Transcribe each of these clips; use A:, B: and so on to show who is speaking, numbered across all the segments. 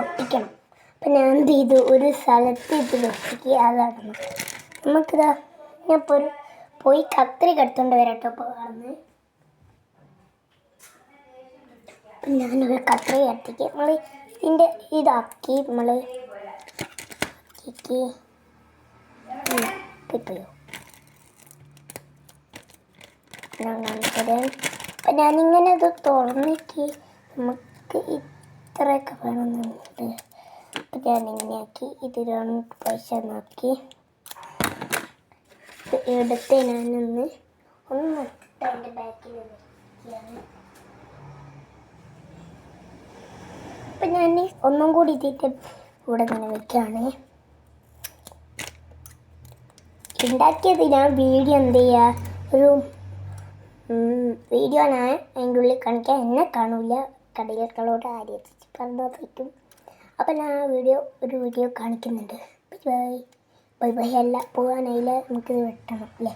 A: ഒട്ടിക്കണം. അപ്പം ഞാൻ എന്ത് ചെയ്തു, ഒരു സ്ഥലത്ത് ഇത് വെച്ചിട്ട് അതാണ് നമുക്കിതാ. ഞാൻ പോയി കത്രിക എടുത്തോണ്ട് വരാട്ടോ. ഇപ്പോൾ കാണുന്നത് അപ്പം ഞാനൊരു കത്രിക എടുത്തേക്ക് നമ്മൾ ഇതിൻ്റെ ഇതാക്കി നമ്മൾ കിട്ടിയോ കാണിച്ചത്. അപ്പം ഞാനിങ്ങനെ ഇത് തുറന്നിട്ട് നമുക്ക് ഇത്രയൊക്കെ വേണമെന്നുണ്ട്. അപ്പം ഞാനിങ്ങനെ ആക്കി ഇത് 2 പൈസ നോക്കി എടുത്ത് ഞാനൊന്ന് അതിൻ്റെ ബാക്കിൽ വെക്കുകയാണ്. അപ്പം ഞാൻ ഒന്നും കൂടി ഇതിൻ്റെ കൂടെ ഇങ്ങനെ വെക്കുകയാണ്. ഉണ്ടാക്കിയത് ഞാൻ വീഡിയോ എന്ത് ചെയ്യുക, ഒരു വീഡിയോ ഞാൻ അതിൻ്റെ ഉള്ളിൽ കാണിക്കാൻ എന്നെ കാണില്ല, കടയിലേക്കളോട് ആരെയും പറഞ്ഞാൽ പറ്റും. അപ്പം ഞാൻ ഒരു വീഡിയോ കാണിക്കുന്നുണ്ട്. ബൈ ബൈ അല്ല പോകാനായില്ല, നമുക്കിത് വെട്ടണം അല്ലേ.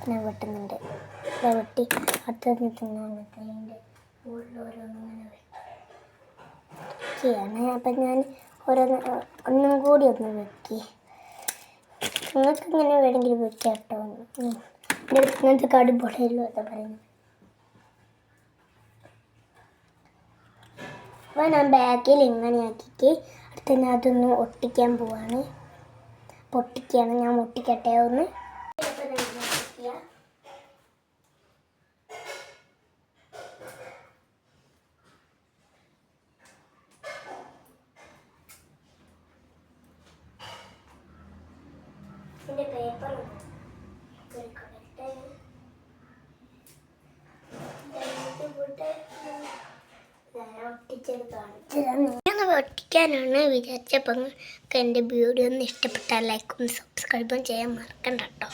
A: ഞാൻ വെട്ടുന്നുണ്ട്. വെട്ടി അടുത്തതിന് തിന്നാൻ അതിൻ്റെ ഓരോന്നിങ്ങനെ വെക്കുകയാണ്. അപ്പം ഞാൻ ഒന്നും കൂടി ഒന്ന് വെക്കി. നിങ്ങൾക്ക് ഇങ്ങനെ വേണമെങ്കിൽ വെക്കാം കേട്ടോ. ഇങ്ങനത്തെ കാട് പൊടയല്ലോ എന്താ പറയുന്നത്. അപ്പോൾ ഞാൻ ബാക്കിൽ ഇങ്ങനെ ആക്കിയിട്ട് അടുത്ത ഞാൻ അതൊന്ന് ഒട്ടിക്കാൻ പോവാണ്. പൊട്ടിക്കുകയാണ്. ഞാൻ ഒട്ടിക്കട്ടെ ഒന്ന്. ഇതിൻ്റെ പേപ്പർ ഒട്ടിക്കാനാണ് വിചാരിച്ചപ്പോൾ എൻ്റെ വീഡിയോ ഒന്ന് ഇഷ്ടപ്പെട്ടാൽ ലൈക്കും സബ്സ്ക്രൈബും ചെയ്യാൻ മറക്കണ്ട കേട്ടോ.